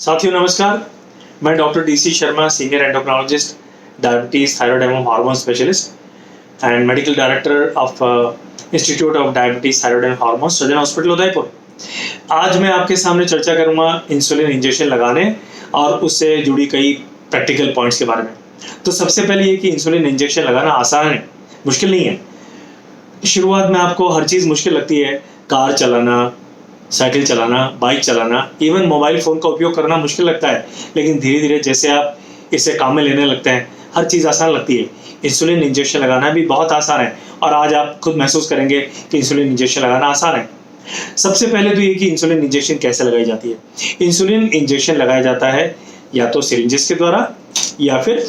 साथियों नमस्कार। मैं doctor DC Sharma, senior endocrinologist, diabetes, thyroid एवं hormone specialist and medical director of institute of diabetes, thyroid and hormone, Srijan hospital Udaipur. आज मैं आपके सामने चर्चा करूंगा इंसुलिन इंजेक्शन लगाने और उससे जुड़ी कई प्रैक्टिकल पॉइंट्स के बारे में। तो सबसे पहले ये कि इंसुलिन इंजेक्शन लगाना आसान है, मुश्किल नहीं है। शुरुआत में आपको हर चीज़ मुश्किल लगती है, कार चलाना, साइकिल चलाना, बाइक चलाना, इवन मोबाइल फ़ोन का उपयोग करना मुश्किल लगता है, लेकिन धीरे धीरे जैसे आप इसे काम में लेने लगते हैं हर चीज़ आसान लगती है। इंसुलिन इंजेक्शन लगाना भी बहुत आसान है और आज आप खुद महसूस करेंगे कि इंसुलिन इंजेक्शन लगाना आसान है। सबसे पहले तो ये कि इंसुलिन इंजेक्शन कैसे लगाई जाती है। इंसुलिन इंजेक्शन लगाया जाता है या तो सिरिंजेस के द्वारा या फिर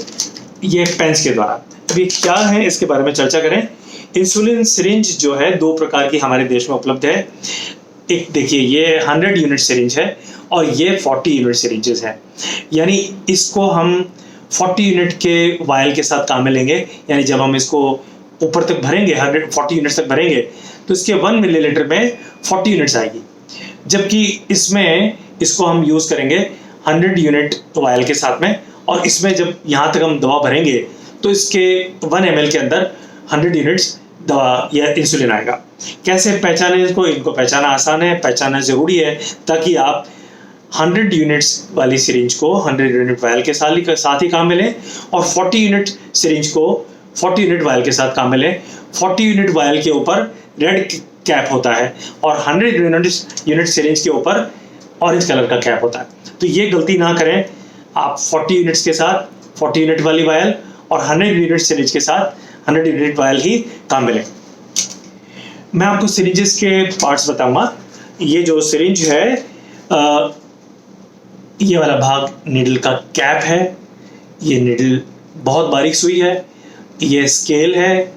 ये पेन्स के द्वारा। अभी क्या है इसके बारे में चर्चा करें। इंसुलिन सिरिंज जो है दो प्रकार की हमारे देश में उपलब्ध है। एक देखिए, ये 100 यूनिट सिरिंज है और ये 40 यूनिट सिरिंजेस है। यानी इसको हम 40 यूनिट के वायल के साथ काम में लेंगे। यानी जब हम इसको ऊपर तक भरेंगे, 140 यूनिट्स तक भरेंगे, तो इसके 1 मिलीलीटर में 40 यूनिट्स आएगी। जबकि इसमें इसको हम यूज़ करेंगे 100 यूनिट वायल के साथ में, और इसमें जब यहाँ तक हम दवा भरेंगे तो इसके 1 ml के अंदर 100 यूनिट्स दवा या इंसुलिन आएगा। कैसे पहचानें इसको? इनको पहचाना आसान है, पहचानना ज़रूरी है ताकि आप 100 यूनिट्स वाली सिरिंज को 100 यूनिट वायल के साथ ही काम में लें और 40 यूनिट सिरिंज को 40 यूनिट वायल के साथ काम में लें। 40 यूनिट वायल के ऊपर रेड कैप होता है और 100 यूनिट सिरिंज के ऊपर ऑरेंज कलर का कैप होता है। तो ये गलती ना करें। आप 40 यूनिट्स के साथ 40 यूनिट वाली वायल और 100 यूनिट सिरिंज के साथ 100 यूनिट वायल ही काम में लें। मैं आपको सिरिंजेस के पार्ट्स बताऊंगा। ये जो सिरिंज है, ये वाला भाग नीडल का कैप है। ये नीडल बहुत बारीक सुई है। ये स्केल है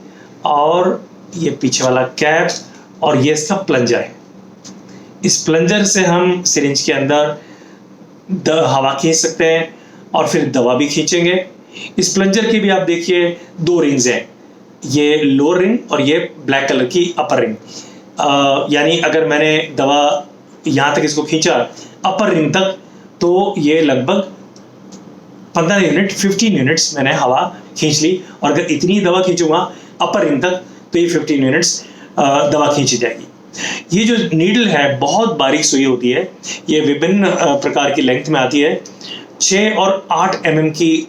और ये पीछे वाला कैप और ये इसका प्लंजर है। इस प्लंजर से हम सिरिंज के अंदर हवा खींच सकते हैं और फिर दवा भी खींचेंगे। इस प्लंजर की भी आप देखिए 2 रिंग्स हैं, ये लोअर रिंग और ये ब्लैक कलर की अपर रिंग। यानी अगर मैंने दवा यहाँ तक इसको खींचा अपर रिंग तक, तो ये लगभग 15 यूनिट 15 यूनिट्स मैंने हवा खींच ली। और अगर इतनी दवा खींचूंगा अपर रिंग तक तो ये 15 यूनिट्स दवा खींची जाएगी। ये जो नीडल है बहुत बारीक सुई होती है। ये विभिन्न प्रकार की लेंथ में आती है। 6 और 8 mm की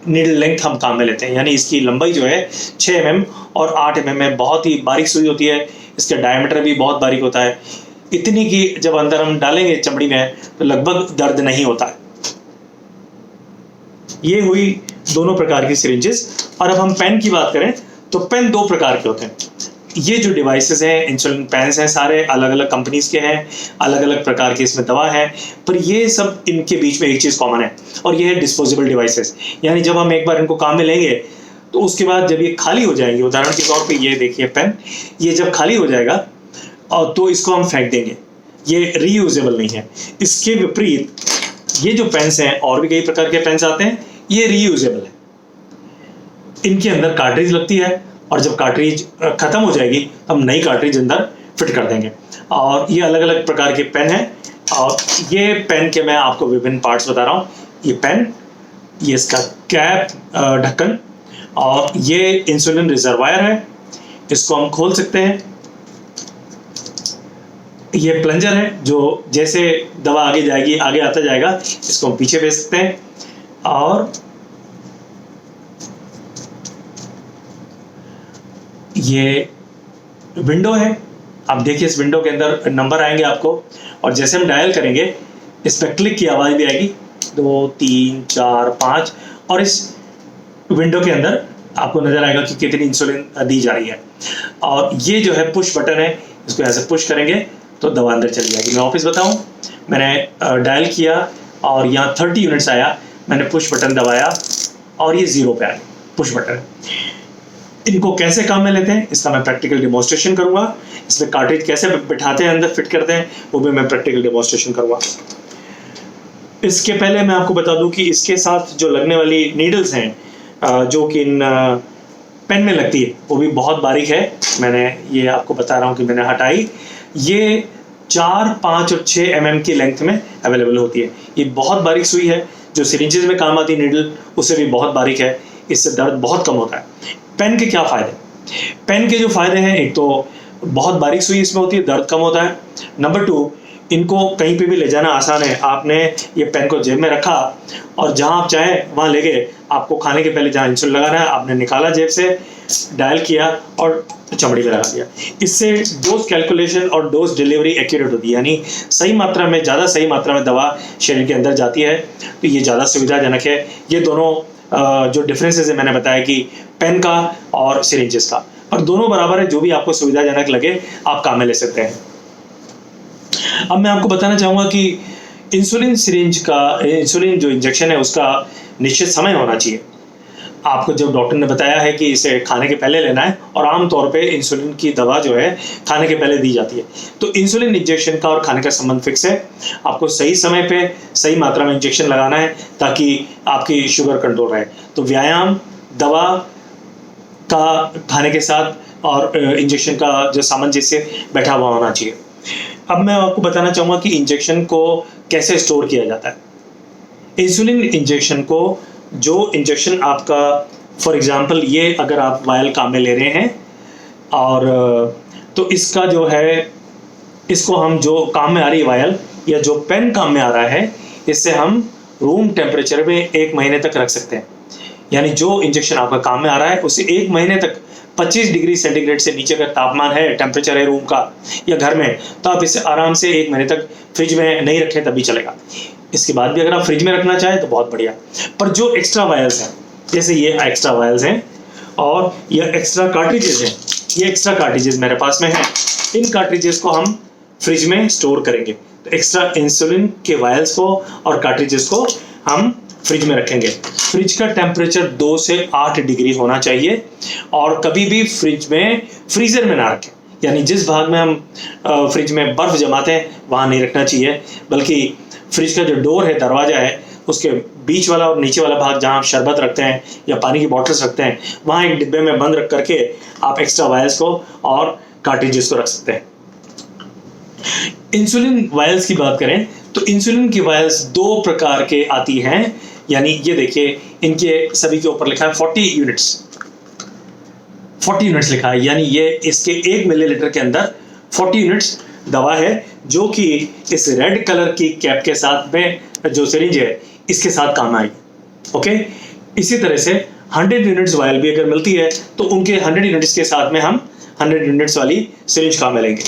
नीडल लेंथ हम काम में लेते हैं। यानी इसकी लंबाई जो है 6 mm और 8 mm में बहुत ही बारीक सुई होती है। इसका डायमीटर भी बहुत बारीक होता है। इतनी कि जब अंदर हम डालेंगे चमड़ी में तो लगभग दर्द नहीं होता है। ये हुई दोनों प्रकार की सिरिंजेस। और अब हम पेन की बात करें तो पेन 2 प्रकार के होते हैं। ये जो डिवाइसेस हैं, इंसुलिन पेन्स हैं, सारे अलग अलग कंपनीज के हैं, अलग अलग प्रकार की इसमें दवा है, पर ये सब इनके बीच में एक चीज़ कॉमन है और ये है डिस्पोजेबल डिवाइसेस। यानी जब हम एक बार इनको काम में लेंगे तो उसके बाद जब ये खाली हो जाएंगे, उदाहरण के तौर पे ये देखिए पेन, ये जब खाली हो जाएगा और तो इसको हम फेंक देंगे। ये रीयूजेबल नहीं है। इसके विपरीत ये जो पेन्स हैं, और भी कई प्रकार के पेन्स आते हैं, ये रीयूजेबल है। इनके अंदर कार्ट्रिज लगती है और जब कार्ट्रिज खत्म हो जाएगी तो हम नई कार्ट्रिज अंदर फिट कर देंगे। और ये अलग अलग प्रकार के पेन हैं। और ये पेन के मैं आपको विभिन्न पार्ट्स बता रहा हूँ। ये पेन, ये इसका कैप, ढक्कन, और ये इंसुलिन रिजर्वायर है। इसको हम खोल सकते हैं। ये प्लंजर है जो जैसे दवा आगे जाएगी, आगे आता जाएगा, इसको हम पीछे भेज सकते हैं। और ये विंडो है। आप देखिए इस विंडो के अंदर नंबर आएंगे आपको, और जैसे हम डायल करेंगे इस पर क्लिक की आवाज़ भी आएगी, 2 3 4 5, और इस विंडो के अंदर आपको नजर आएगा कि कितनी इंसुलिन दी जा रही है। और ये जो है पुश बटन है, इसको ऐसे पुश करेंगे तो दवा अंदर चली जाएगी। मैं वापस बताऊं, मैंने डायल किया और यहाँ 30 यूनिट्स आया, मैंने पुश बटन दबाया और ये 0 पे आ गया। पुश बटन इनको कैसे काम में लेते हैं इसका मैं प्रैक्टिकल डेमोन्स्ट्रेशन करूंगा। इसमें कार्ट्रिज कैसे बिठाते हैं, अंदर फिट करते हैं, वो भी मैं प्रैक्टिकल डेमोन्स्ट्रेशन करूंगा। इसके पहले मैं आपको बता दूं कि इसके साथ जो लगने वाली नीडल्स हैं, जो कि इन पेन में लगती है, वो भी बहुत बारीक है। मैंने ये आपको बता रहा हूँ कि मैंने हटाई। ये 4, 5 और 6 mm की लेंथ में अवेलेबल होती है। ये बहुत बारीक सुई है, जो सिरिंजेस में काम आती है नीडल उससे भी बहुत बारीक है, इससे दर्द बहुत कम होता है। पेन के क्या फ़ायदे? पेन के जो फ़ायदे हैं, एक तो बहुत बारीक सुई इसमें होती है, दर्द कम होता है। नंबर 2, इनको कहीं पे भी ले जाना आसान है। आपने ये पेन को जेब में रखा और जहाँ आप चाहें वहाँ ले गए। आपको खाने के पहले जहाँ इंसुलिन लगाना है आपने निकाला जेब से, डायल किया और चमड़ी में लगा दिया। इससे डोज कैलकुलेशन और डोज डिलीवरी एक्यूरेट होती है, यानी सही मात्रा में, ज़्यादा सही मात्रा में दवा शरीर के अंदर जाती है, तो ये ज़्यादा सुविधाजनक है। ये दोनों जो डिफरेंसेस है मैंने बताया कि पेन का और सिरिंजेस का, और दोनों बराबर है, जो भी आपको सुविधाजनक लगे आप काम में ले सकते हैं। अब मैं आपको बताना चाहूँगा कि इंसुलिन सिरिंज का, इंसुलिन जो इंजेक्शन है उसका निश्चित समय होना चाहिए। आपको जब डॉक्टर ने बताया है कि इसे खाने के पहले लेना है, और आमतौर पे इंसुलिन की दवा जो है खाने के पहले दी जाती है, तो इंसुलिन इंजेक्शन का और खाने का संबंध फिक्स है। आपको सही समय पे सही मात्रा में इंजेक्शन लगाना है ताकि आपकी शुगर कंट्रोल रहे। तो व्यायाम, दवा का खाने के साथ और इंजेक्शन का जो सामंजस्य बैठा हुआ होना चाहिए। अब मैं आपको बताना चाहूँगा कि इंजेक्शन को कैसे स्टोर किया जाता है। इंसुलिन इंजेक्शन को, जो इंजेक्शन आपका, फॉर एग्जांपल ये अगर आप वायल काम में ले रहे हैं और तो इसका जो है, इसको हम जो काम में आ रही है वायल या जो पेन काम में आ रहा है, इससे हम रूम टेम्परेचर में 1 महीने तक रख सकते हैं। यानी जो इंजेक्शन आपका काम में आ रहा है उसे 1 महीने तक 25 डिग्री सेंटीग्रेड से नीचे का तापमान है, टेम्परेचर है रूम का या घर में, तो आप इसे आराम से 1 महीने तक फ्रिज में नहीं रखें तभी चलेगा। इसके बाद भी अगर आप फ्रिज में रखना चाहें तो बहुत बढ़िया। पर जो एक्स्ट्रा वायल्स हैं, जैसे ये एक्स्ट्रा वायल्स हैं और ये एक्स्ट्रा कार्ट्रिजेज हैं, ये एक्स्ट्रा कार्ट्रिजेज मेरे पास में है, इन कार्ट्रिजेज को हम फ्रिज में स्टोर करेंगे। तो एक्स्ट्रा इंसुलिन के वायल्स को और कार्ट्रिजेज को हम फ्रिज में रखेंगे। फ्रिज का टेम्परेचर 2 से 8 डिग्री होना चाहिए, और कभी भी फ्रिज में, फ्रीजर में ना रखें। यानी जिस भाग में हम फ्रिज में बर्फ जमाते हैं वहाँ नहीं रखना चाहिए, बल्कि फ्रिज का जो डोर है, दरवाजा है, उसके बीच वाला और नीचे वाला भाग जहाँ आप शरबत रखते हैं या पानी की बॉटल्स रखते हैं, वहाँ एक डिब्बे में बंद रख करके आप एक्स्ट्रा वायल्स को और कार्ट्रिजेस को रख सकते हैं। इंसुलिन वायल्स की बात करें तो इंसुलिन की वायल्स 2 प्रकार के आती हैं। यानी ये देखिए, इनके सभी के ऊपर लिखा है 40 यूनिट्स, 40 यूनिट्स लिखा है, यानी ये इसके 1 मिलीलीटर के अंदर 40 यूनिट्स दवा है, जो कि इस रेड कलर की कैप के साथ में जो सिरिंज है इसके साथ काम आएगी। ओके, इसी तरह से 100 यूनिट्स वायल भी अगर मिलती है तो उनके 100 यूनिट्स के साथ में हम 100 यूनिट्स वाली सिरिंज काम में लेंगे।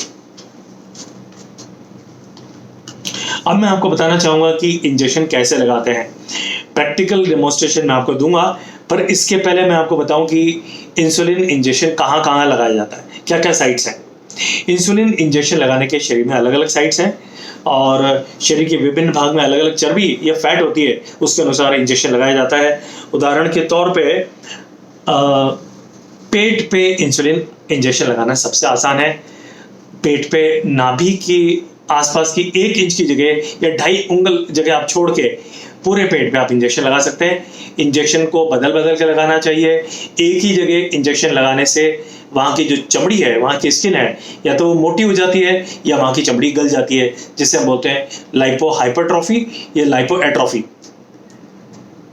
अब मैं आपको बताना चाहूँगा कि इंजेक्शन कैसे लगाते हैं। प्रैक्टिकल डेमोन्स्ट्रेशन मैं आपको दूंगा, पर इसके पहले मैं आपको बताऊं कि इंसुलिन इंजेक्शन कहाँ कहाँ लगाया जाता है, क्या क्या साइट्स हैं। इंसुलिन इंजेक्शन लगाने के शरीर में अलग अलग साइट्स हैं, और शरीर के विभिन्न भाग में अलग अलग चर्बी या फैट होती है, उसके अनुसार इंजेक्शन लगाया जाता है। उदाहरण के तौर पे पेट पे इंसुलिन इंजेक्शन लगाना सबसे आसान है। पेट पे नाभि की आसपास की 1 इंच की जगह या 2.5 उंगल जगह आप छोड़ के पूरे पेट पे आप इंजेक्शन लगा सकते हैं। इंजेक्शन को बदल बदल के लगाना चाहिए। एक ही जगह इंजेक्शन लगाने से वहाँ की जो चमड़ी है, वहाँ की स्किन है, या तो वो मोटी हो जाती है या वहाँ की चमड़ी गल जाती है, जिसे हम बोलते हैं लाइपो हाइपरट्रॉफी या लाइपो एट्रॉफी।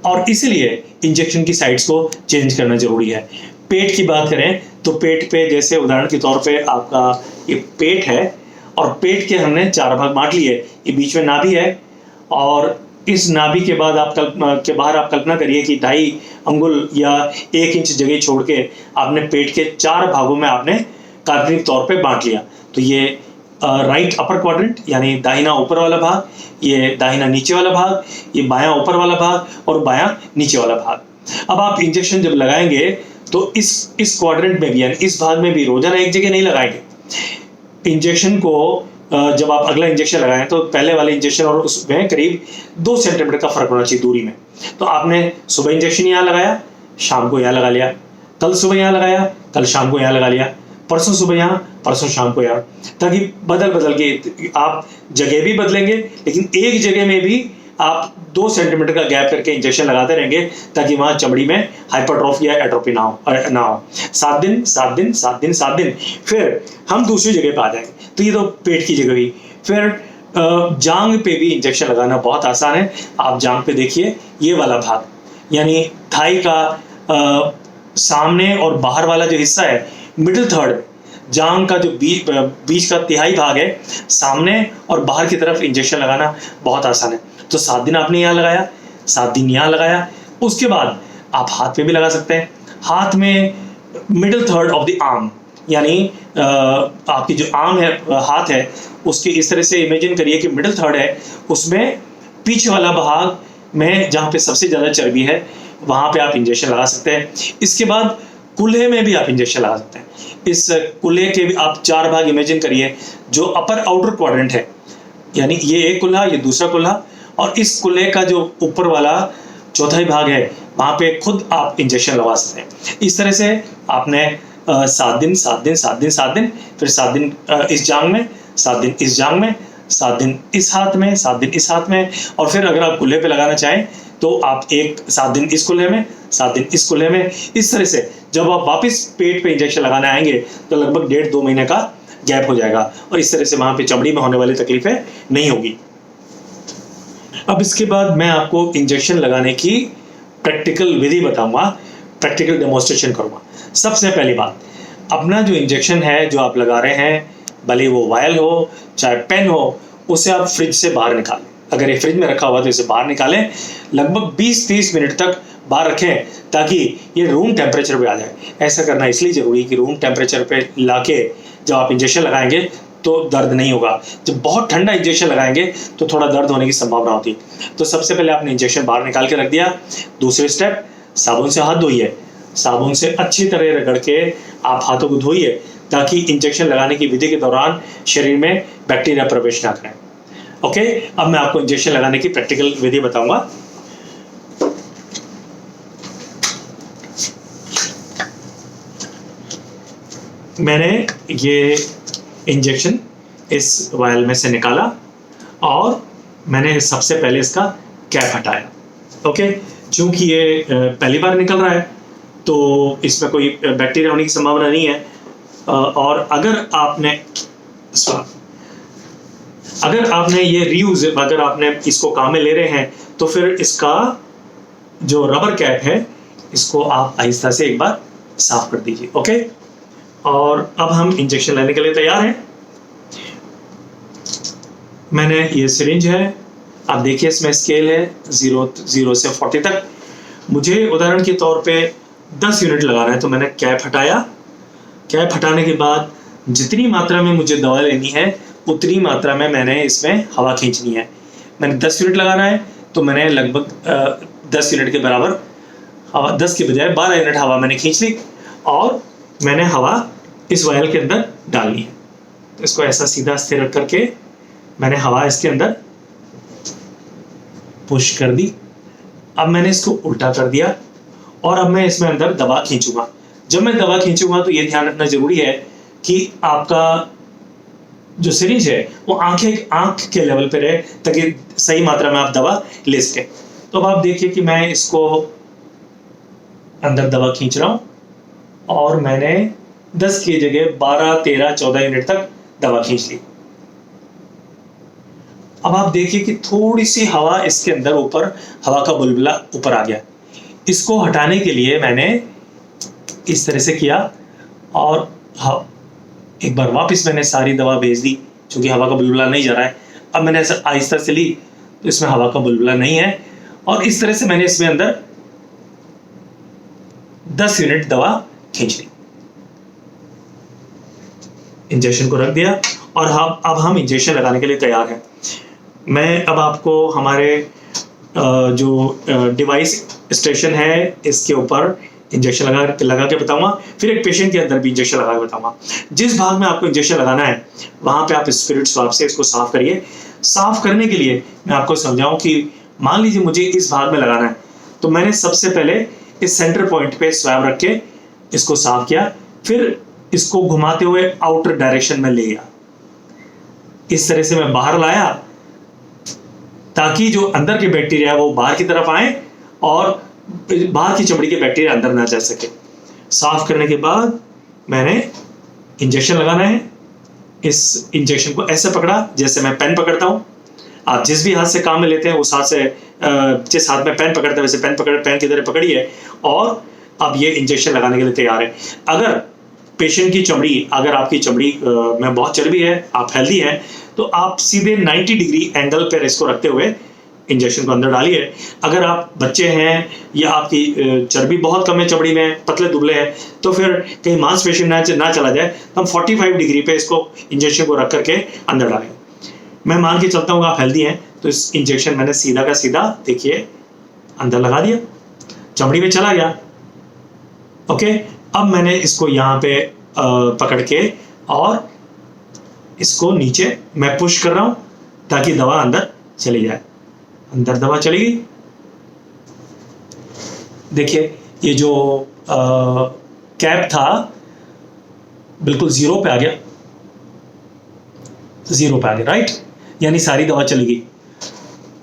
और इसीलिए इंजेक्शन की साइट्स को चेंज करना जरूरी है। पेट की बात करें तो पेट पे, जैसे उदाहरण के तौर पे आपका ये पेट है, और पेट के हमने 4 भाग बांट लिए। ये बीच में नाभि है, और इस नाभि के बाद के बाहर आप कल्पना करिए कि 2.5 अंगुल या 1 इंच जगह छोड़ के आपने पेट के 4 भागों में आपने काल्पनिक तौर पे बांट लिया। तो ये राइट अपर क्वाड्रेंट यानी दाहिना ऊपर वाला भाग, ये दाहिना नीचे वाला भाग, ये बायां ऊपर वाला भाग और बायां नीचे वाला भाग। अब आप इंजेक्शन जब लगाएंगे तो इस क्वाड्रेंट में भी, यानी इस भाग में भी रोजाना एक जगह नहीं लगाएंगे। इंजेक्शन को जब आप अगला इंजेक्शन लगाएं तो पहले वाले इंजेक्शन और उसमें करीब 2 सेंटीमीटर का फर्क होना चाहिए दूरी में। तो आपने सुबह इंजेक्शन यहाँ लगाया, शाम को यहाँ लगा लिया, कल सुबह यहाँ लगाया, कल शाम को यहाँ लगा लिया, परसों सुबह यहाँ, परसों शाम को यहाँ, ताकि बदल बदल के आप जगह भी बदलेंगे, लेकिन एक जगह में भी आप 2 सेंटीमीटर का गैप करके इंजेक्शन लगाते रहेंगे, ताकि वहाँ चमड़ी में हाइपरट्रॉफी या एट्रोफी ना हो। 7 दिन 7 दिन 7 दिन 7 दिन, फिर हम दूसरी जगह पे आ जाएंगे। तो ये तो पेट की जगह हुई। फिर जांग पे भी इंजेक्शन लगाना बहुत आसान है। आप जांग पे देखिए, ये वाला भाग यानी थाई का सामने और बाहर वाला जो हिस्सा है, मिडिल थर्ड, जांग का जो बीच का तिहाई भाग है, सामने और बाहर की तरफ इंजेक्शन लगाना बहुत आसान है। तो 7 दिन आपने यहाँ लगाया, 7 दिन यहाँ लगाया, उसके बाद आप हाथ पे भी लगा सकते हैं। हाथ में middle third of the arm, यानी आपकी जो आर्म है, हाथ है, उसके इस तरह से इमेजिन करिए कि मिडिल थर्ड है, उसमें पीछे वाला भाग में जहाँ पे सबसे ज़्यादा चर्बी है वहाँ पे आप इंजेक्शन लगा सकते हैं। इसके बाद कुल्हे में भी आप इंजेक्शन लगा सकते हैं। इस कुल्हे के भी आप 4 भाग इमेजिन करिए। जो अपर आउटर क्वाड्रेंट है, यानी ये एक कुल्हा, ये दूसरा कुल्हा, और इस कुल्हे का जो ऊपर वाला चौथाई भाग है, वहाँ पे खुद आप इंजेक्शन लगा सकते हैं। इस तरह से आपने 7 दिन 7 दिन 7 दिन 7 दिन, फिर 7 दिन इस जांग में, 7 दिन इस जांग में, 7 दिन इस हाथ में, 7 दिन इस हाथ में, और फिर अगर आप कुल्हे पे लगाना चाहें तो आप 7 दिन इस कुल्हे में, 7 दिन इस कुल्हे में। इस तरह से जब आप वापस पेट पे इंजेक्शन लगाने आएंगे तो लगभग 1.5-2 महीने का गैप हो जाएगा, और इस तरह से वहाँ पे चमड़ी में होने वाली तकलीफें नहीं होगी। अब इसके बाद मैं आपको इंजेक्शन लगाने की प्रैक्टिकल विधि बताऊंगा, प्रैक्टिकल डेमोन्स्ट्रेशन करूंगा। सबसे पहली बात, अपना जो इंजेक्शन है जो आप लगा रहे हैं, भले वो वायल हो चाहे पेन हो, उसे आप फ्रिज से बाहर निकालें। अगर ये फ्रिज में रखा हुआ तो इसे बाहर निकालें, लगभग 20-30 मिनट तक बाहर रखें ताकि ये रूम टेम्परेचर पे आ जाए। ऐसा करना इसलिए ज़रूरी है कि रूम टेम्परेचर पे लाके जब आप इंजेक्शन लगाएंगे तो दर्द नहीं होगा। जब बहुत ठंडा इंजेक्शन लगाएंगे तो थोड़ा दर्द होने की संभावना होती है। तो सबसे पहले आपने इंजेक्शन बाहर निकाल के रख दिया। दूसरे स्टेप, साबुन से हाथ धोइए। साबुन से अच्छी तरह रगड़ के आप हाथों को धोइए ताकि इंजेक्शन लगाने की विधि के दौरान शरीर में बैक्टीरिया प्रवेश ना करें। ओके, अब मैं आपको इंजेक्शन लगाने की प्रैक्टिकल विधि बताऊंगा। मैंने ये इंजेक्शन इस वायल में से निकाला और मैंने सबसे पहले इसका कैप हटाया। ओके, चूंकि ये पहली बार निकल रहा है तो इसमें कोई बैक्टीरिया होने की संभावना नहीं है। और अगर आपने ये रीयूज, अगर आपने इसको काम में ले रहे हैं तो फिर इसका जो रबर कैप है इसको आप आहिस्ता से एक बार साफ कर दीजिए। ओके, और अब हम इंजेक्शन लेने के लिए तैयार हैं। मैंने ये सिरिंज है, आप देखिए इसमें स्केल है 0 से 40 तक। मुझे उदाहरण के तौर पे 10 यूनिट लगाना है, तो मैंने कैप हटाया। कैप हटाने के बाद जितनी मात्रा में मुझे दवा लेनी है उतनी मात्रा में मैंने इसमें हवा खींचनी है। मैंने 10 यूनिट लगाना है तो मैंने लगभग 10 यूनिट के बराबर हवा, 10 के बजाय 12 यूनिट हवा मैंने खींच ली और मैंने हवा इस वायल के अंदर डालनी है। तो इसको ऐसा सीधा स्थिर रख करके मैंने हवा इसके अंदर पुश कर दी। अब मैंने इसको उल्टा कर दिया और अब मैं इसमें अंदर दवा खींचूंगा। जब मैं दवा खींचूंगा तो ये ध्यान रखना जरूरी है कि आपका जो सिरिंज है वो आंख के लेवल पे रहे ताकि सही मात्रा में आप दवा ले सके। तो अब आप देखिए कि मैं इसको अंदर दवा खींच रहा हूं और मैंने 10 की जगह 12, 13, 14 यूनिट तक दवा खींच ली। अब आप देखिए कि थोड़ी सी हवा इसके अंदर ऊपर, हवा का बुलबुला ऊपर आ गया। इसको हटाने के लिए मैंने इस तरह से किया और एक बार वापस मैंने सारी दवा भेज दी, क्योंकि हवा का बुलबुला नहीं जा रहा है। अब मैंने ऐसा आहिस्ता से ली तो इसमें हवा का बुलबुला नहीं है और इस तरह से मैंने इसमें अंदर 10 यूनिट दवा खींच ली। इंजेक्शन को रख दिया और अब हम इंजेक्शन लगाने के लिए तैयार हैं। मैं अब आपको हमारे जो डिवाइस स्टेशन है इसके ऊपर इंजेक्शन लगा के बताऊंगा, फिर एक पेशेंट के अंदर भी इंजेक्शन लगा के बताऊंगा। जिस भाग में आपको इंजेक्शन लगाना है वहां पे आप स्पिरिट स्वाब से इसको साफ करिए। साफ करने के लिए मैं आपको समझाऊं कि मान लीजिए मुझे इस भाग में लगाना है, तो मैंने सबसे पहले इस सेंटर पॉइंट पे स्वैब रख के इसको साफ किया, फिर इसको घुमाते हुए आउटर डायरेक्शन में ले गया। इस तरह से मैं बाहर लाया ताकि जो अंदर के बैक्टीरिया वो बाहर की तरफ आए और बाहर की चमड़ी के बैक्टीरिया अंदर ना जा सके। साफ करने के बाद मैंने इंजेक्शन लगाना है इस इंजेक्शन को ऐसे पकड़ा जैसे मैं पेन पकड़ता हूँ। आप जिस भी हाथ से काम में लेते हैं उस हाथ से, जिस हाथ में पेन पकड़ते हैं वैसे पेन की तरह पकड़िए और अब ये इंजेक्शन लगाने के लिए तैयार है। अगर पेशेंट की चमड़ी, अगर आपकी चमड़ी में बहुत चर्बी है, आप हेल्दी हैं, तो आप सीधे 90 डिग्री एंगल पर इसको रखते हुए इंजेक्शन को अंदर डालिए। अगर आप बच्चे हैं या आपकी चर्बी बहुत कम है, चमड़ी में पतले दुबले हैं, तो फिर कहीं मांसपेशी ना चला जाए तो हम 45 डिग्री पे इसको इंजेक्शन को रख करके अंदर डालें। मैं मान के चलता हूँ आप हेल्दी हैं, तो इस इंजेक्शन मैंने सीधा का सीधा देखिए अंदर लगा दिया, चमड़ी में चला गया। ओके, अब मैंने इसको यहाँ पे पकड़ के और इसको नीचे मैं पुश कर रहा हूँ ताकि दवा अंदर चली जाए। अंदर दवा चली गई। देखिए ये जो कैप था बिल्कुल जीरो पे आ गया, जीरो पे आ गया, राइट, यानी सारी दवा चली गई।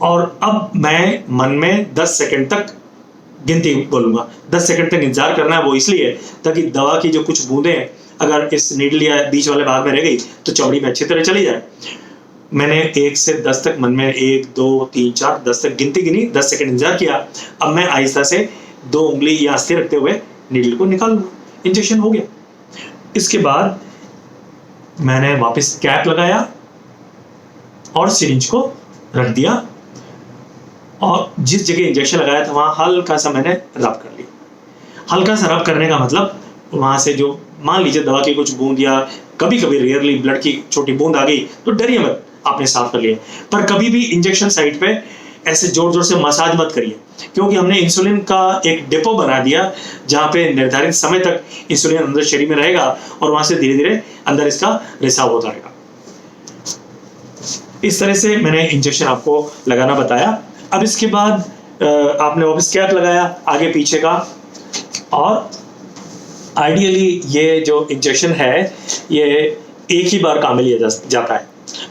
और अब मैं मन में 10 सेकंड तक गिनती बोलूंगा। 10 सेकंड तक इंतजार करना है, वो इसलिए ताकि दवा की जो कुछ बूंदें अगर इस नीडल या बीच वाले भाग में रह गई तो चमड़ी में अच्छी तरह चली जाए। मैंने 1 से 10 तक मन में 1 2 3 4 10 तक गिनती गिनी, 10 सेकंड इंतजार किया। अब मैं आहिस्ता से 2 उंगली या स्थिर रखते हुए नीडल को निकाल लूँ। इंजेक्शन हो गया। इसके बाद मैंने वापस कैप लगाया और सिरिंज को रख दिया और जिस जगह इंजेक्शन लगाया था वहां हल्का सा मैंने रब कर लिया। हल्का सा रब करने का मतलब वहां से जो मान लीजिए दवा की कुछ बूंद या कभी कभी रेयरली ब्लड की छोटी बूंद आ गई तो डरिए मत, आपने साफ कर लिया। पर कभी भी इंजेक्शन साइट पे ऐसे जोर जोर से मसाज मत करिए, क्योंकि हमने इंसुलिन का एक डिपो बना दिया जहाँ पे निर्धारित समय तक इंसुलिन अंदर शरीर में रहेगा और वहां से धीरे धीरे अंदर इसका रिसाव होता रहेगा। इस तरह से मैंने इंजेक्शन आपको लगाना बताया। अब इसके बाद आपने वापस कैप लगाया आगे पीछे का, और आइडियली ये जो इंजेक्शन है ये एक ही बार काम में लिया जाता है,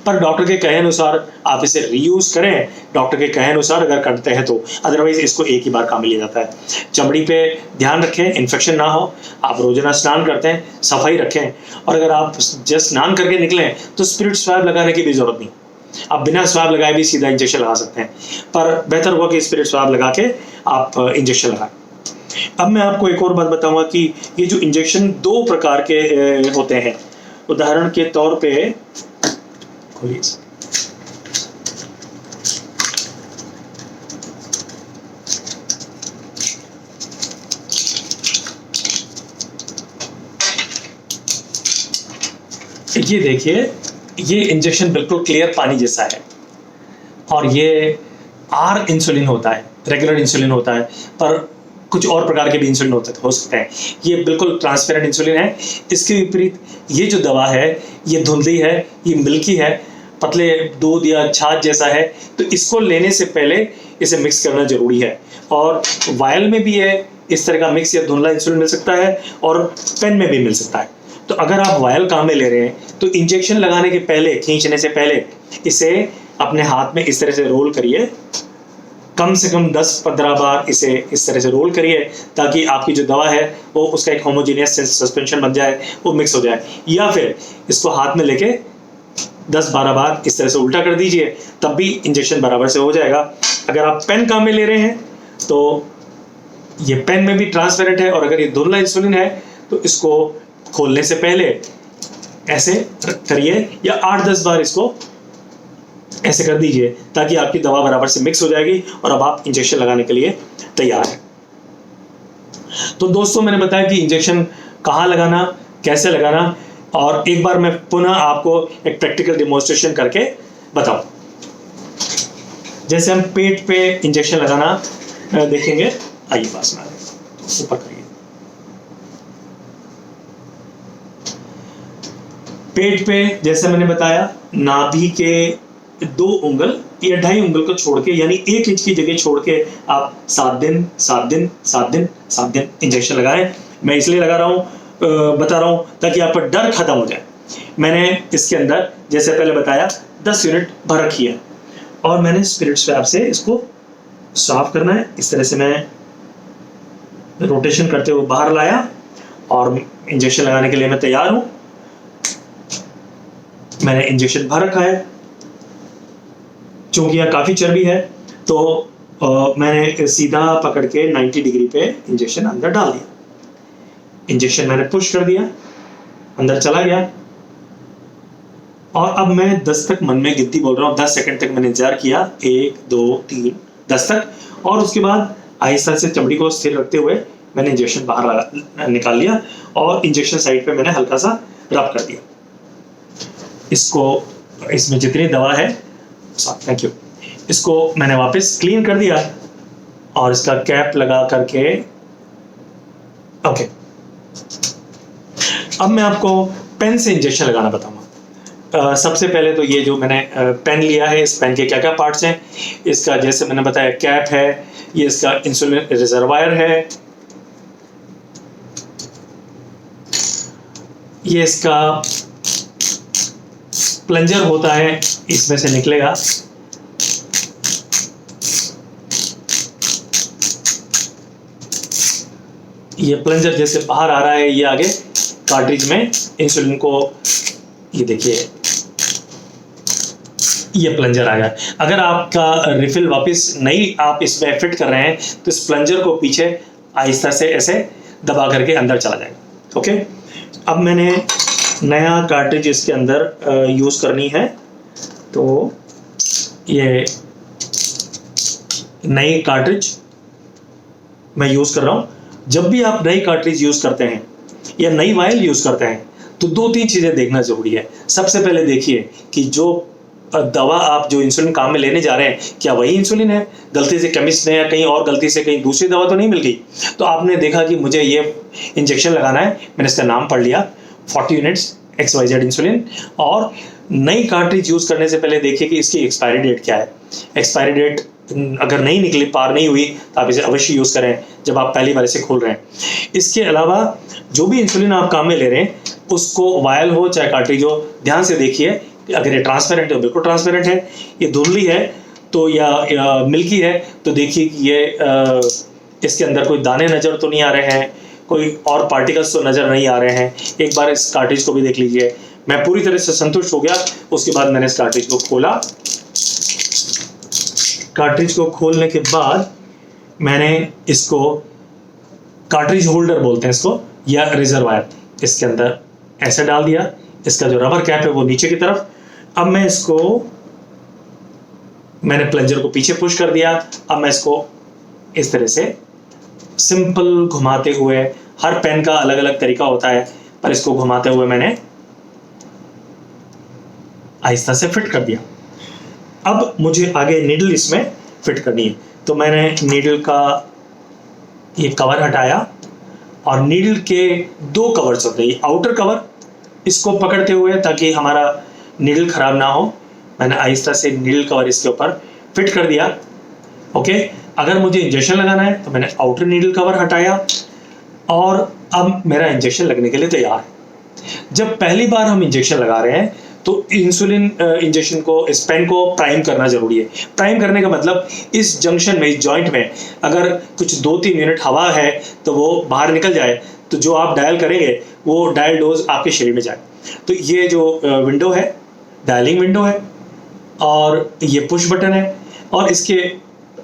पर डॉक्टर के कहे अनुसार आप इसे रीयूज करें, डॉक्टर के कहे अनुसार अगर करते हैं तो, अदरवाइज इसको एक ही बार काम में लिया जाता है। चमड़ी पे ध्यान रखें, इन्फेक्शन ना हो। आप रोजाना स्नान करते हैं, सफाई रखें, और अगर आप जस्ट स्नान करके निकलें तो स्पिरिट स्वैब लगाने की भी जरूरत नहीं, आप बिना स्वैब लगाए भी सीधा इंजेक्शन लगा सकते हैं, पर बेहतर हुआ कि स्पिरिट स्वैब लगा के आप इंजेक्शन लगाएं। अब मैं आपको एक और बात बताऊंगा कि ये जो इंजेक्शन 2 प्रकार के होते हैं। उदाहरण के तौर पे ये देखिए, ये इंजेक्शन बिल्कुल क्लियर पानी जैसा है और ये आर इंसुलिन होता है, रेगुलर इंसुलिन होता है, पर कुछ और प्रकार के भी इंसुलिन हो सकते हैं। ये बिल्कुल ट्रांसपेरेंट इंसुलिन है। इसके विपरीत ये जो दवा है ये धुंधली है, ये मिल्की है, पतले दूध या छाछ जैसा है, तो इसको लेने से पहले इसे मिक्स करना जरूरी है। और वायल में भी है इस तरह का मिक्स या धुंधला इंसुलिन मिल सकता है और पेन में भी मिल सकता है। तो अगर आप वायल काम में ले रहे हैं तो इंजेक्शन लगाने के पहले, खींचने से पहले इसे अपने हाथ में इस तरह से रोल करिए, कम से कम 10-15 बार इसे इस तरह से रोल करिए ताकि आपकी जो दवा है वो उसका एक होमोजेनियस सस्पेंशन बन जाए, वो मिक्स हो जाए। या फिर इसको हाथ में लेके 10-12 बार इस तरह से उल्टा कर दीजिए, तब भी इंजेक्शन बराबर से हो जाएगा। अगर आप पेन काम में ले रहे हैं तो ये पेन में भी ट्रांसपेरेंट है, और अगर ये धुंधला इंसुलिन है तो इसको खोलने से पहले ऐसे करिए या 8-10 बार इसको ऐसे कर दीजिए ताकि आपकी दवा बराबर से मिक्स हो जाएगी और अब आप इंजेक्शन लगाने के लिए तैयार हैं। तो दोस्तों, मैंने बताया कि इंजेक्शन कहाँ लगाना, कैसे लगाना, और एक बार मैं पुनः आपको एक प्रैक्टिकल डेमोन्स्ट्रेशन करके बताऊं। जैसे हम पेट पे इंजेक्शन लगाना देखेंगे, आइए पास में ऊपर करिए। पेट पे जैसे मैंने बताया, नाभि के 2 उंगल या 2.5 उंगल को छोड़ के, यानी 1 इंच की जगह छोड़ के आप 7 दिन इंजेक्शन लगाएं। मैं इसलिए बता रहा हूं ताकि आपका डर खत्म हो जाए। मैंने इसके अंदर जैसे पहले बताया 10 यूनिट भर रखी है और मैंने स्पिरिट स्वैब से इसको साफ करना है। इस तरह से मैं रोटेशन करते हुए बाहर लाया और इंजेक्शन लगाने के लिए मैं तैयार हूं। मैंने इंजेक्शन भर रखा है, चूंकि यहाँ काफ़ी चर्बी है तो मैंने सीधा पकड़ के 90 डिग्री पे इंजेक्शन अंदर डाल दिया। इंजेक्शन मैंने पुश कर दिया, अंदर चला गया, और अब मैं 10 तक मन में गिनती बोल रहा हूँ। 10 सेकंड तक मैंने इंतजार किया, 1 2 3 10 तक, और उसके बाद आहिस्ता से चमड़ी को स्थिर रखते हुए मैंने इंजेक्शन बाहर निकाल लिया और इंजेक्शन साइड पे मैंने हल्का सा रब कर दिया। इसको, इसमें जितनी दवा है, थैंक यू, इसको मैंने वापस क्लीन कर दिया और इसका कैप लगा करके, ओके। अब मैं आपको पेन से इंजेक्शन लगाना बताऊंगा। सबसे पहले तो ये जो मैंने पेन लिया है, इस पेन के क्या क्या पार्ट्स हैं, इसका जैसे मैंने बताया कैप है, ये इसका इंसुलिन रिजर्वायर है, ये इसका प्लंजर होता है, इसमें से निकलेगा, ये प्लंजर जैसे बाहर आ रहा है, ये आगे कार्ट्रिज में इंसुलिन को, ये देखिए ये प्लंजर आ गया। अगर आपका रिफिल वापस नहीं आप इसमें फिट कर रहे हैं तो इस प्लंजर को पीछे आहिस्ता से ऐसे दबा करके अंदर चला जाएगा। ओके, अब मैंने नया कार्ट्रिज इसके अंदर यूज़ करनी है, तो ये नई कार्ट्रिज मैं यूज़ कर रहा हूँ। जब भी आप नई कार्ट्रिज यूज़ करते हैं या नई वायल यूज़ करते हैं तो 2-3 चीज़ें देखना ज़रूरी है। सबसे पहले देखिए कि जो दवा आप जो इंसुलिन काम में लेने जा रहे हैं क्या वही इंसुलिन है, गलती से केमिस्ट ने या कहीं और गलती से कहीं दूसरी दवा तो नहीं मिल गई। तो आपने देखा कि मुझे ये इंजेक्शन लगाना है, मैंने इसका नाम पढ़ लिया 40 यूनिट्स XYZ इंसुलिन, और नई कार्ट्रिज यूज़ करने से पहले देखिए कि इसकी एक्सपायरी डेट क्या है। एक्सपायरी डेट अगर नहीं निकली, पार नहीं हुई, तो आप इसे अवश्य यूज़ करें जब आप पहली बार इसे खोल रहे हैं। इसके अलावा जो भी इंसुलिन आप काम में ले रहे हैं उसको वायल हो चाहे कार्ट्रिज हो, ध्यान से देखिए। अगर ये ट्रांसपेरेंट है, बिल्कुल ट्रांसपेरेंट है, ये धुंधली है तो या मिल्की है तो देखिए कि ये इसके अंदर कोई दाने नज़र तो नहीं आ रहे हैं, कोई और पार्टिकल्स तो नज़र नहीं आ रहे हैं। एक बार इस कार्ट्रिज को भी देख लीजिए। मैं पूरी तरह से संतुष्ट हो गया। उसके बाद मैंने इस कार्ट्रिज को खोला। कार्ट्रिज को खोलने के बाद मैंने इसको, कार्ट्रिज होल्डर बोलते हैं इसको, या रिजर्वायर, इसके अंदर ऐसे डाल दिया। इसका जो रबर कैप है वो नीचे की तरफ। अब मैं इसको, मैंने प्लंजर को पीछे पुश कर दिया। अब मैं इसको इस तरह से सिंपल घुमाते हुए, हर पेन का अलग अलग तरीका होता है, पर इसको घुमाते हुए मैंने आहिस्ता से फिट कर दिया। अब मुझे आगे नीडल इसमें फिट करनी है, तो मैंने नीडल का ये कवर हटाया और नीडल के 2 कवर्स होते हैं, आउटर कवर, इसको पकड़ते हुए ताकि हमारा नीडल खराब ना हो, मैंने आहिस्ता से नीडल कवर इसके ऊपर फिट कर दिया। ओके, अगर मुझे इंजेक्शन लगाना है तो मैंने आउटर नीडल कवर हटाया और अब मेरा इंजेक्शन लगने के लिए तैयार है। जब पहली बार हम इंजेक्शन लगा रहे हैं तो इंसुलिन इंजेक्शन को, इस पेन को प्राइम करना जरूरी है। प्राइम करने का मतलब इस जंक्शन में, इस जॉइंट में अगर कुछ 2-3 मिनट हवा है तो वो बाहर निकल जाए, तो जो आप डायल करेंगे वो डायल डोज आपके शरीर में जाए। तो ये जो विंडो है, डायलिंग विंडो है, और ये पुश बटन है, और इसके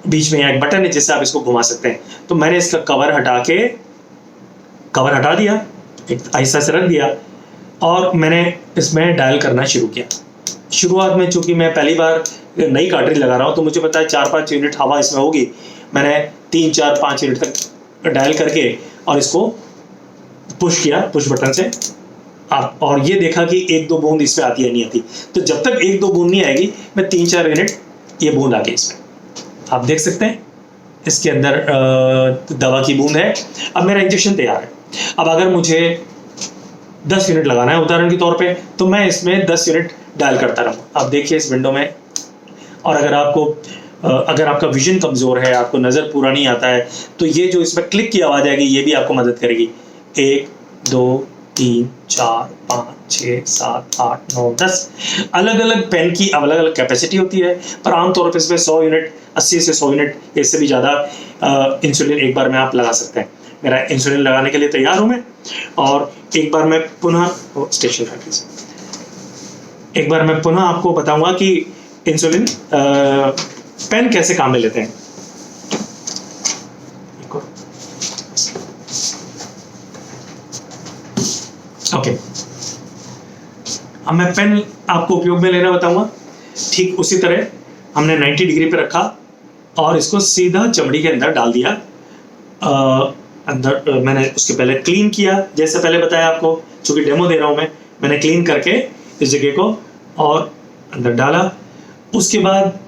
बीच में एक बटन है जिससे आप इसको घुमा सकते हैं। तो मैंने इसका कवर हटा दिया, एक आहिस्ता से रख दिया, और मैंने इसमें डायल करना शुरू किया। शुरुआत में चूंकि मैं पहली बार नई कार्ट्रिज लगा रहा हूँ तो मुझे पता है 4-5 यूनिट हवा इसमें होगी। मैंने 3-4-5 यूनिट तक डायल करके और इसको पुश किया, पुश बटन से आप, और ये देखा कि 1-2 बूंद इसमें आती है नहीं आती। तो जब तक 1-2 बूंद नहीं आएगी, मैं 3-4 यूनिट ये बूंद आ गई इसमें, आप देख सकते हैं इसके अंदर दवा की बूंद है। अब मेरा इंजेक्शन तैयार है। अब अगर मुझे 10 यूनिट लगाना है उदाहरण के तौर पे, तो मैं इसमें 10 यूनिट डायल करता रहूँ। आप देखिए इस विंडो में, और अगर आपका विजन कमज़ोर है, आपको नज़र पूरा नहीं आता है, तो ये जो इसमें क्लिक की आवाज़ आएगी ये भी आपको मदद करेगी। 1 2 3 4 5 6 7 8 9 10 अलग अलग पेन की अलग अलग कैपेसिटी होती है, पर आमतौर पर इसमें 100 यूनिट, 80 से 100 यूनिट, इससे भी ज़्यादा इंसुलिन एक बार में आप लगा सकते हैं। मेरा इंसुलिन लगाने के लिए तैयार हूँ मैं, और एक बार मैं पुनः स्टेशन रखी एक बार मैं पुनः आपको बताऊंगा कि इंसुलिन पेन कैसे काम में लेते हैं। ओके, अब मैं पेन आपको उपयोग में लेना बताऊंगा। ठीक उसी तरह हमने 90 डिग्री पे रखा और इसको सीधा चमड़ी के अंदर डाल दिया। अंदर मैंने उसके पहले क्लीन किया, जैसे पहले बताया आपको, चूंकि डेमो दे रहा हूं मैंने क्लीन करके इस जगह को और अंदर डाला। उसके बाद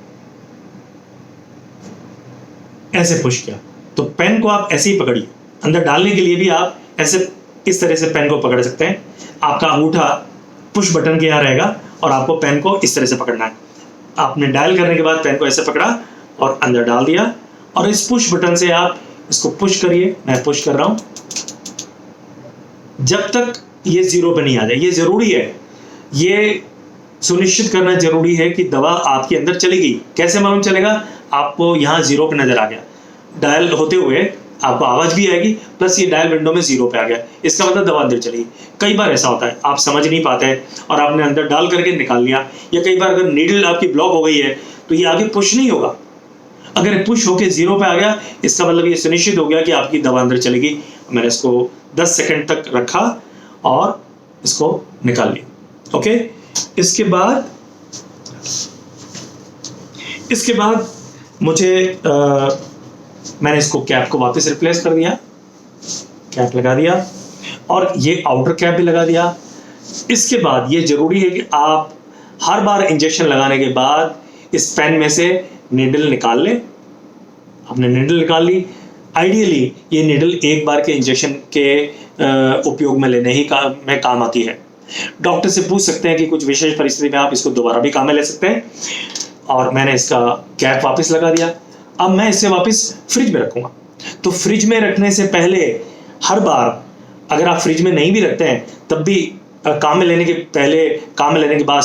ऐसे पुश किया। तो पेन को आप ऐसे ही पकड़िए। अंदर डालने के लिए भी आप ऐसे इस तरह से पेन को पकड़ सकते हैं। आपका अंगूठा पुश बटन के यहाँ रहेगा और आपको पेन को इस तरह से पकड़ना है। आपने डायल करने के बाद पेन को ऐसे पकड़ा और अंदर डाल दिया और इस पुश बटन से आप इसको पुश करिए। मैं पुश कर रहा हूं जब तक ये 0 पे नहीं आ जाए। ये जरूरी है, ये सुनिश्चित करना जरूरी है कि दवा आपके अंदर चलेगी। कैसे मालूम चलेगा? आपको यहाँ 0 पे नजर आ गया, डायल होते हुए आपको आवाज भी आएगी, प्लस ये डायल विंडो में 0 पे आ गया, इसका मतलब दवा अंदर चलेगी। कई बार ऐसा होता है आप समझ नहीं पाते और आपने अंदर डाल करके निकाल लिया, या कई बार अगर नीडल आपकी ब्लॉक हो गई है तो ये आगे पुश नहीं होगा। अगर पुश होके 0 पे आ गया, इसका मतलब ये सुनिश्चित हो गया कि आपकी दवा अंदर चलेगी। मैंने इसको 10 सेकंड तक रखा और इसको निकाल लिया। ओके, इसके बाद मुझे मैंने इसको कैप को वापस रिप्लेस कर दिया, कैप लगा दिया और ये आउटर कैप भी लगा दिया। इसके बाद ये जरूरी है कि आप हर बार इंजेक्शन लगाने के बाद इस पेन में से नीडल निकाल लें। आपने नीडल निकाल ली। आइडियली ये नीडल एक बार के इंजेक्शन के उपयोग में लेने ही में काम आती है। डॉक्टर से पूछ सकते हैं कि कुछ विशेष परिस्थिति में आप इसको दोबारा भी काम में ले सकते हैं। और मैंने इसका कैप वापस लगा दिया। अब मैं इसे वापस फ्रिज में रखूंगा। तो फ्रिज में रखने से पहले हर बार, अगर आप फ्रिज में नहीं भी रखते हैं तब भी काम में लेने के बाद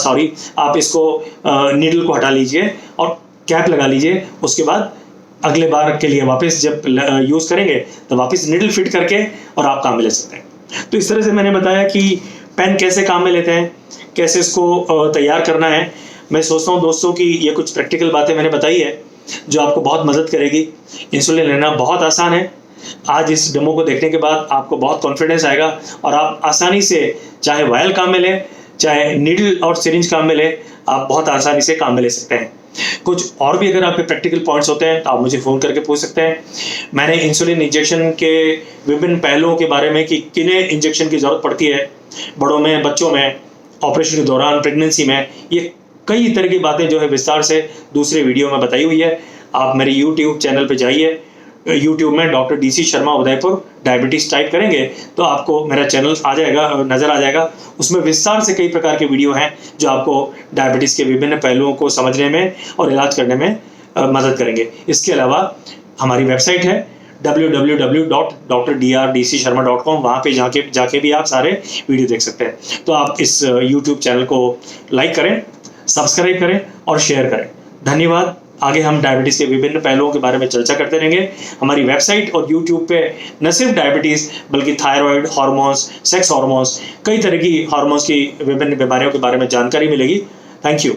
आप इसको नीडल को हटा लीजिए और कैप लगा लीजिए। उसके बाद अगले बार के लिए वापस जब यूज़ करेंगे तो वापस नीडल फिट करके और आप काम में ले सकते हैं। तो इस तरह से मैंने बताया कि पेन कैसे काम में लेते हैं, कैसे इसको तैयार करना है। मैं सोचता हूँ दोस्तों कि ये कुछ प्रैक्टिकल बातें मैंने बताई है जो आपको बहुत मदद करेगी। इंसुलिन लेना बहुत आसान है। आज इस डेमो को देखने के बाद आपको बहुत कॉन्फिडेंस आएगा और आप आसानी से, चाहे वायल काम में लें चाहे नीडल और सिरिंज काम में लें, आप बहुत आसानी से काम में ले सकते हैं। कुछ और भी अगर आपके प्रैक्टिकल पॉइंट्स होते हैं तो आप मुझे फ़ोन करके पूछ सकते हैं। मैंने इंसुलिन इंजेक्शन के विभिन्न पहलुओं के बारे में कि किन्हें इंजेक्शन की ज़रूरत पड़ती है, बड़ों में, बच्चों में, ऑपरेशन के दौरान, प्रेगनेंसी में, ये कई तरह की बातें जो है विस्तार से दूसरे वीडियो में बताई हुई है। आप मेरे YouTube चैनल पे जाइए, YouTube में doctor DC Sharma Udaipur diabetes type करेंगे तो आपको मेरा चैनल आ जाएगा, नज़र आ जाएगा। उसमें विस्तार से कई प्रकार के वीडियो हैं जो आपको डायबिटीज़ के विभिन्न पहलुओं को समझने में और इलाज करने में मदद करेंगे। इसके अलावा हमारी वेबसाइट है www.drdcsharma.com। वहाँ पे जाके भी आप सारे वीडियो देख सकते हैं। तो आप इस YouTube चैनल को लाइक करें, सब्सक्राइब करें और शेयर करें। धन्यवाद। आगे हम डायबिटीज़ के विभिन्न पहलुओं के बारे में चर्चा करते रहेंगे। हमारी वेबसाइट और YouTube पे न सिर्फ डायबिटीज़ बल्कि थायराइड, हार्मोन्स, सेक्स हार्मोन्स, कई तरह की हार्मोन्स की विभिन्न बीमारियों के बारे में जानकारी मिलेगी। Thank you.